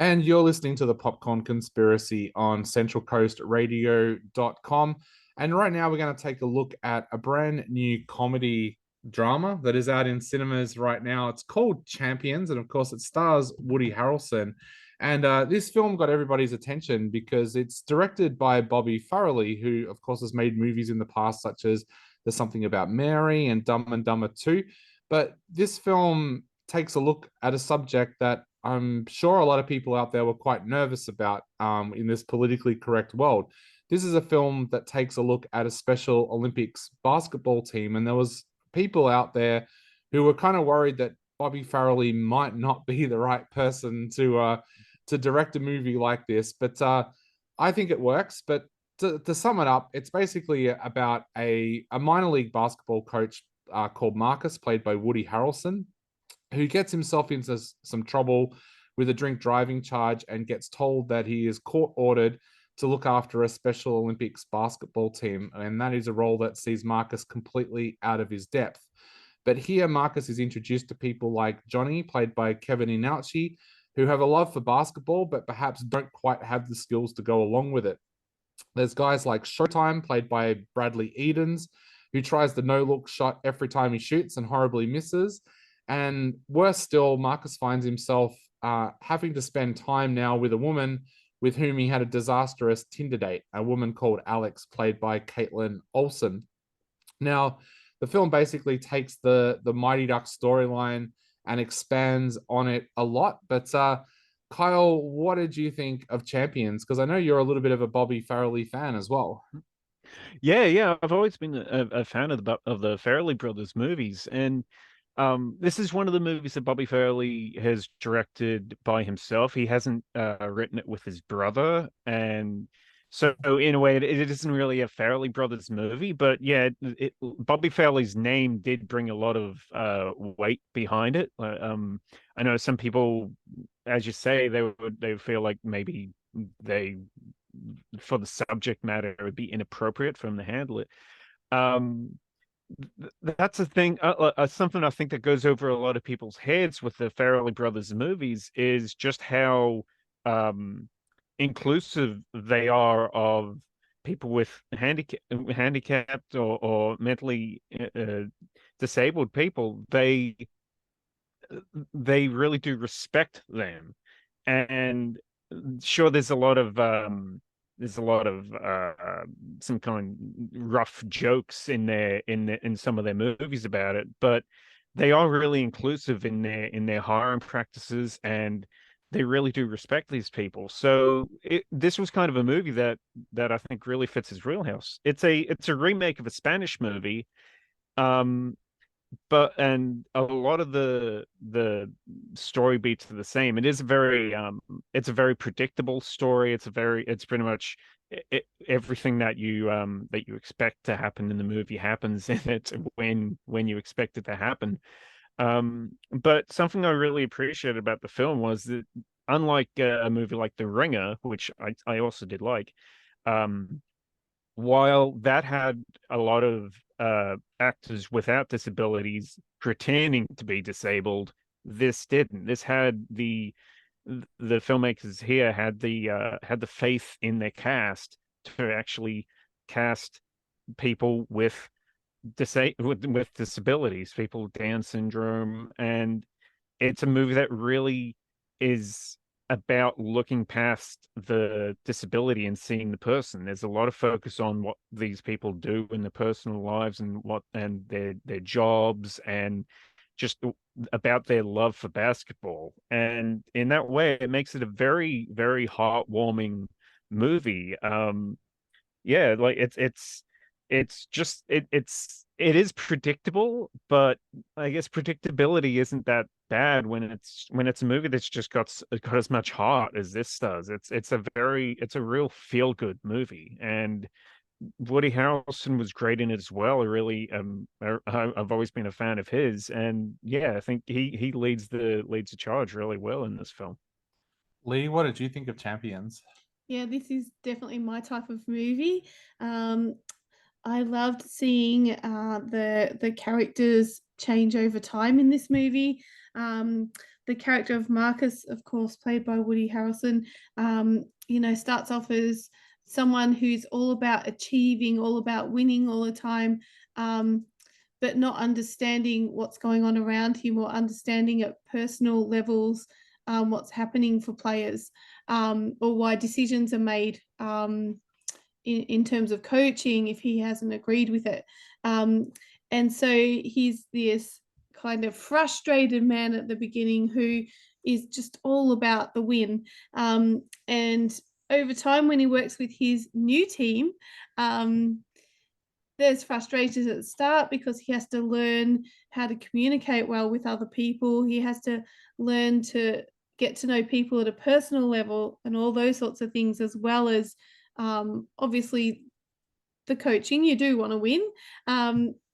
And you're listening to the Popcorn Conspiracy on centralcoastradio.com. And right now, we're going to take a look at a brand new comedy drama that is out in cinemas right now. It's called Champions, and of course, it stars Woody Harrelson. And this film got everybody's attention because it's directed by Bobby Farrelly, who, of course, has made movies in the past such as There's Something About Mary and Dumb and Dumber 2. But this film takes a look at a subject that I'm sure a lot of people out there were quite nervous about in this politically correct world. This is a film that takes a look at a Special Olympics basketball team, and there was people out there who were kind of worried that Bobby Farrelly might not be the right person to direct a movie like this. But I think it works. But to sum it up, it's basically about a minor league basketball coach called Marcus, played by Woody Harrelson, who gets himself into some trouble with a drink driving charge and gets told that he is court ordered to look after a Special Olympics basketball team. And that is a role that sees Marcus completely out of his depth. But here, Marcus is introduced to people like Johnny, played by Kevin Inouye, who have a love for basketball, but perhaps don't quite have the skills to go along with it. There's guys like Showtime, played by Bradley Edens, who tries the no-look shot every time he shoots and horribly misses. And worse still, Marcus finds himself having to spend time now with a woman with whom he had a disastrous Tinder date, a woman called Alex, played by Caitlin Olsen. Now, the film basically takes the Mighty Duck storyline and expands on it a lot. But Kyle, what did you think of Champions? Because I know you're a little bit of a Bobby Farrelly fan as well. Yeah. I've always been a fan of the Farrelly brothers movies, and this is one of the movies that Bobby Farrelly has directed by himself. He hasn't written it with his brother, and so in a way, it isn't really a Farrelly brothers movie. But yeah, Bobby Farrelly's name did bring a lot of weight behind it. I know some people, as you say, they feel like maybe they for the subject matter it would be inappropriate for him to handle it. Um, that's a thing. Something I think that goes over a lot of people's heads with the Farrelly brothers movies is just how inclusive they are of people with handicapped or mentally disabled people. They really do respect them, and sure, there's a lot of some kind of rough jokes in in some of their movies about it, but they are really inclusive in their hiring practices, and they really do respect these people. So this was kind of a movie that I think really fits his wheelhouse. It's a remake of a Spanish movie, um, but and a lot of the story beats are the same. It's a very predictable story. It's pretty much everything that you expect to happen in the movie happens in it when you expect it to happen. But something I really appreciated about the film was that, unlike a movie like The Ringer, which I also did like, um while that had a lot of actors without disabilities pretending to be disabled, this didn't. This had the filmmakers here had the faith in their cast to actually cast people with disabilities, people with Down syndrome, and it's a movie that really is about looking past the disability and seeing the person. There's a lot of focus on what these people do in their personal lives and their jobs, and just about their love for basketball. And in that way, it makes it a very, very heartwarming movie. Yeah, like it's just it is predictable, but I guess predictability isn't that bad when it's a movie that's just got as much heart as this does. It's a real feel good movie, and Woody Harrelson was great in it as well. I really I've always been a fan of his, and yeah, I think he leads the charge really well in this film. Lee, what did you think of Champions? Yeah, this is definitely my type of movie. Um, I loved seeing the characters change over time in this movie. the character of Marcus, of course, played by Woody Harrelson, starts off as someone who's all about achieving, all about winning all the time, but not understanding what's going on around him or understanding at personal levels what's happening for players, or why decisions are made in terms of coaching if he hasn't agreed with it. And so he's this kind of frustrated man at the beginning who is just all about the win. And over time, when he works with his new team, there's frustrations at the start because he has to learn how to communicate well with other people. He has to learn to get to know people at a personal level and all those sorts of things, as well as obviously the coaching. You do want to win.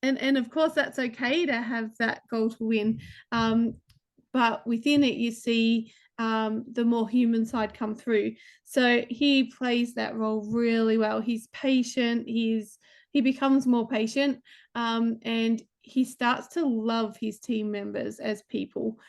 And of course, that's okay to have that goal to win. But within it, you see the more human side come through. So he plays that role really well. He's patient. He becomes more patient, and he starts to love his team members as people.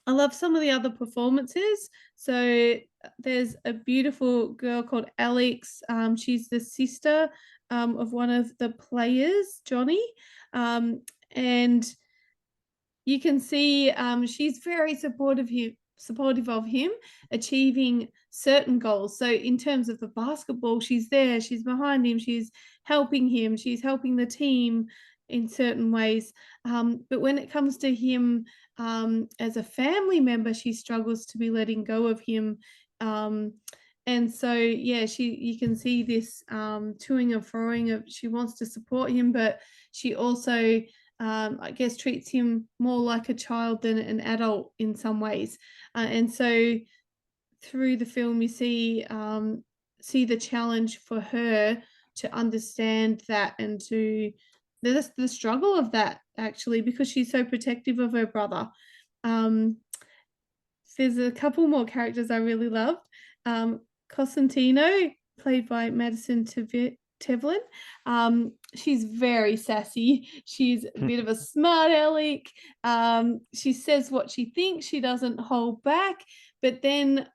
I love some of the other performances. So there's a beautiful girl called Alex. She's the sister of one of the players, Johnny. And you can see she's very supportive of him achieving certain goals. So in terms of the basketball, she's there, she's behind him, she's helping the team in certain ways. But when it comes to him as a family member, she struggles to be letting go of him. And so, yeah, you can see this toing and froing of, she wants to support him, but she also I guess treats him more like a child than an adult in some ways. And so through the film, you see the challenge for her to understand that, and to the struggle of that, actually, because she's so protective of her brother. There's a couple more characters I really loved. Cosentino, played by Madison Tevlin. She's very sassy. She's a bit of a smart aleck. She says what she thinks. She doesn't hold back. But then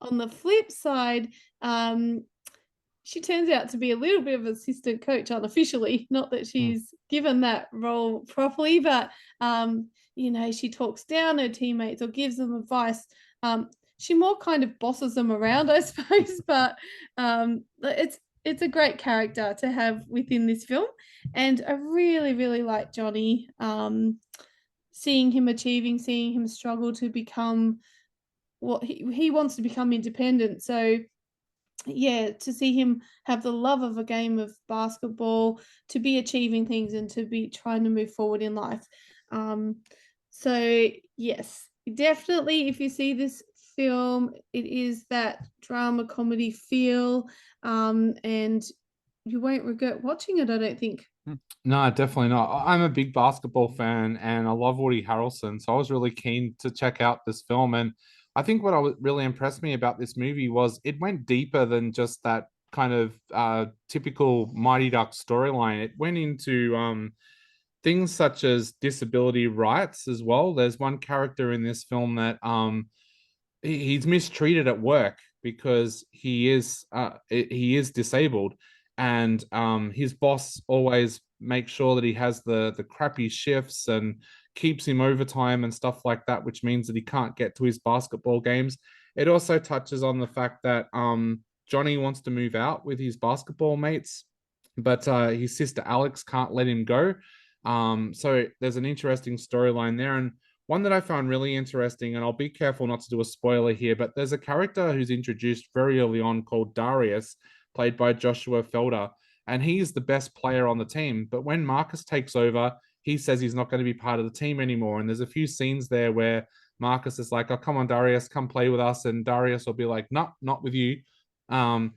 on the flip side, she turns out to be a little bit of assistant coach unofficially. Not that she's given that role properly, but she talks down her teammates or gives them advice. She more kind of bosses them around, I suppose, but it's a great character to have within this film. And I really, really like Johnny, seeing him struggle to become what he wants to become, independent. So yeah, to see him have the love of a game of basketball, to be achieving things and to be trying to move forward in life. So yes, definitely, if you see this film, it is that drama comedy feel, and you won't regret watching it, I don't think. No, definitely not. I'm a big basketball fan and I love Woody Harrelson, so I was really keen to check out this film. And I think what really impressed me about this movie was it went deeper than just that kind of typical Mighty Ducks storyline. It went into things such as disability rights as well. There's one character in this film that he's mistreated at work because he is disabled, and his boss always makes sure that he has the crappy shifts and keeps him overtime and stuff like that, which means that he can't get to his basketball games. It also touches on the fact that Johnny wants to move out with his basketball mates, but his sister Alex can't let him go. So there's an interesting storyline there. And one that I found really interesting, and I'll be careful not to do a spoiler here, but there's a character who's introduced very early on called Darius, played by Joshua Felder, and he's the best player on the team. But when Marcus takes over, he says he's not going to be part of the team anymore. And there's a few scenes there where Marcus is like, "Oh, come on, Darius, come play with us," and Darius will be like, "No, not with you." And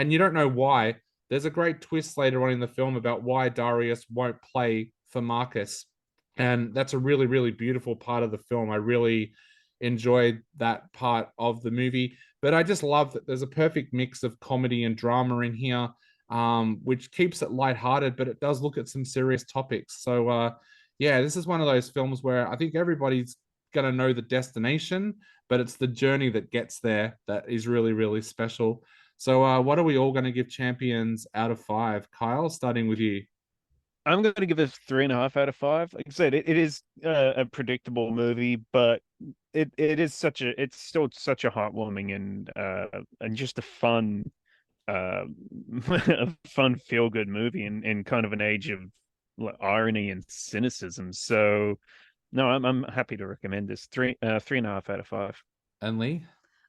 you don't know why. There's a great twist later on in the film about why Darius won't play for Marcus. And that's a really, really beautiful part of the film. I really enjoyed that part of the movie. But I just love that there's a perfect mix of comedy and drama in here, which keeps it lighthearted, but it does look at some serious topics. So, yeah, this is one of those films where I think everybody's going to know the destination, but it's the journey that gets there that is really, really special. So what are we all going to give Champions out of 5? Kyle, starting with you. I'm going to give it 3.5 out of 5. Like I said, it is a predictable movie, but it's still such a heartwarming and just a fun a fun feel good movie in kind of an age of irony and cynicism. So no, I'm happy to recommend this. 3.5 out of 5. And Lee?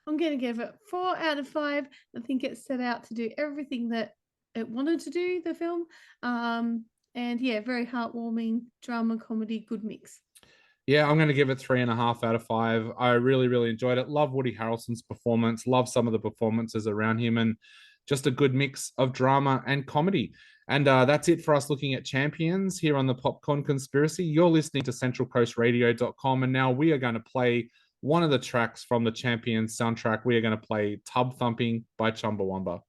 I'm going to give it 4 out of 5. I think it set out to do everything that it wanted to do, the film. And yeah, very heartwarming, drama, comedy, good mix. Yeah, I'm going to give it 3.5 out of 5. I really, really enjoyed it. Love Woody Harrelson's performance. Love some of the performances around him, and just a good mix of drama and comedy. And that's it for us looking at Champions here on the Popcorn Conspiracy. You're listening to centralcoastradio.com, and now we are going to play one of the tracks from the Champions soundtrack. We are going to play Tub Thumping by Chumbawamba.